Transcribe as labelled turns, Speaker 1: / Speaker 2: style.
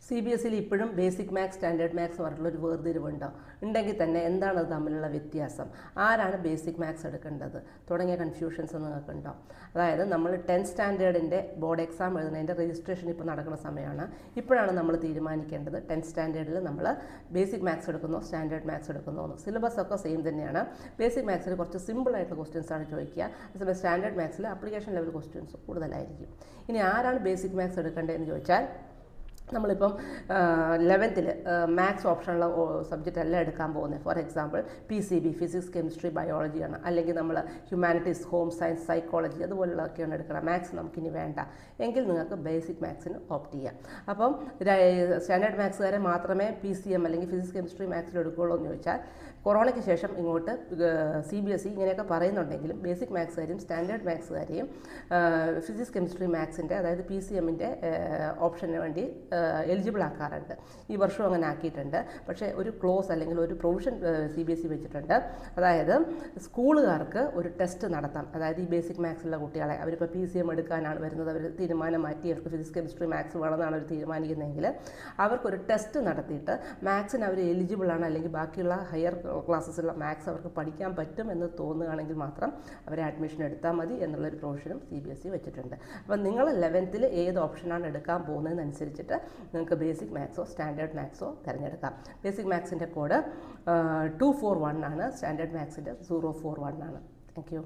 Speaker 1: C B S സിയിൽ ഇപ്പോഴും basic maths standard maths പറഞ്ഞിട്ടുള്ളൊരു വേർതിരിവുണ്ടോ? ഉണ്ടെങ്കിൽ തന്നെ എന്താണ് അത് തമ്മിലുള്ള വ്യത്യാസം? ആരാണ് ബേസിക് മാത്സ് എടുക്കേണ്ടത് തുടങ്ങിയ കൺഫ്യൂഷൻസ് നിങ്ങൾക്കുണ്ടോ? അതായത് നമ്മൾ 10th സ്റ്റാൻഡേർഡിൻ്റെ ബോർഡ് എക്സാം എഴുതുന്നതിൻ്റെ രജിസ്ട്രേഷൻ ഇപ്പോൾ നടക്കുന്ന സമയമാണ്. ഇപ്പോഴാണ് നമ്മൾ തീരുമാനിക്കേണ്ടത് 10th സ്റ്റാൻഡേർഡിൽ നമ്മൾ ബേസിക് മാത്സ് എടുക്കുന്നോ സ്റ്റാൻഡേർഡ് മാത്സ് എടുക്കുന്നോ എന്ന്. സിലബസ് ഒക്കെ സെയിം തന്നെയാണ്. ബേസിക് മാത്സിൽ കുറച്ച് സിമ്പിളായിട്ടുള്ള ക്വസ്റ്റ്യൻസ് ആണ് ചോദിക്കുക. അതേസമയം സ്റ്റാൻഡേർഡ് മാത്സിൽ ആപ്ലിക്കേഷൻ ലെവൽ ക്വസ്റ്റ്യൻസ് കൂടുതലായിരിക്കും. ഇനി ആരാണ് ബേസിക് മാത്സ് എടുക്കേണ്ടതെന്ന് ചോദിച്ചാൽ, നമ്മളിപ്പം 11th മാത്സ് ഓപ്ഷനുള്ള സബ്ജക്റ്റ് അല്ല എടുക്കാൻ പോകുന്നത്. For example PCB physics chemistry ബയോളജിയാണ്, അല്ലെങ്കിൽ നമ്മൾ ഹ്യൂമാനിറ്റീസ് ഹോം സയൻസ് സൈക്കോളജി അതുപോലുള്ളതൊക്കെയാണ് എടുക്കണം. മാത്സ് നമുക്കിനി വേണ്ട എങ്കിൽ നിങ്ങൾക്ക് ബേസിക് മാത്സിന് ഓപ്റ്റ് ചെയ്യാം. അപ്പം സ്റ്റാൻഡേർഡ് മാത്സുകാരെ മാത്രമേ PCM അല്ലെങ്കിൽ ഫിസിക്സ് കെമിസ്ട്രി മാത്സിൽ എടുക്കുകയുള്ളൂ എന്ന് ചോദിച്ചാൽ, കൊറോണയ്ക്ക് ശേഷം ഇങ്ങോട്ട് CBSE ഇങ്ങനെയൊക്കെ പറയുന്നുണ്ടെങ്കിലും ബേസിക് മാത്സുകാരെയും സ്റ്റാൻഡേർഡ് മാത്സുകാരെയും ഫിസിക്സ് കെമിസ്ട്രി മാത്സിൻ്റെ അതായത് PCMൻ്റെ ഓപ്ഷന് വേണ്ടി എലിജിബിൾ ആക്കാറുണ്ട്. ഈ വർഷവും അങ്ങനെ ആക്കിയിട്ടുണ്ട്. പക്ഷേ ഒരു ക്ലോസ് അല്ലെങ്കിൽ ഒരു പ്രൊവിഷൻ CBSE വെച്ചിട്ടുണ്ട്. അതായത് സ്കൂളുകാർക്ക് ഒരു ടെസ്റ്റ് നടത്താം. അതായത് ഈ ബേസിക് മാത്സിലുള്ള കുട്ടികളെ അവരിപ്പോൾ PCM എടുക്കാനാണ് വരുന്നത്, അവർ തീരുമാനം മാറ്റി അവർക്ക് ഫിസിക്സ് കെമിസ്ട്രി മാത്സ് വേണമെന്നാണ് അവർ തീരുമാനിക്കുന്നതെങ്കിൽ അവർക്കൊരു ടെസ്റ്റ് നടത്തിയിട്ട് മാത്സിന് അവർ എലിജിബിളാണ് അല്ലെങ്കിൽ ബാക്കിയുള്ള ഹയർ ക്ലാസ്സസുള്ള മാത്സ് അവർക്ക് പഠിക്കാൻ പറ്റും എന്ന് തോന്നുകയാണെങ്കിൽ മാത്രം അവരെ അഡ്മിഷൻ എടുത്താൽ മതി എന്നുള്ളൊരു പ്രൊവിഷനും CBSE വെച്ചിട്ടുണ്ട്. അപ്പം നിങ്ങൾ 11th ഏത് ഓപ്ഷനാണ് എടുക്കാൻ പോകുന്നതെന്നനുസരിച്ചിട്ട് നിങ്ങൾക്ക് ബേസിക് മാത്സോ സ്റ്റാൻഡേർഡ് മാത്സോ തിരഞ്ഞെടുക്കാം. ബേസിക് മാത്സിൻ്റെ കോഡ് 241 ആണ്, സ്റ്റാൻഡേർഡ് മാത്സിൻ്റെ 041 ആണ്. Thank you.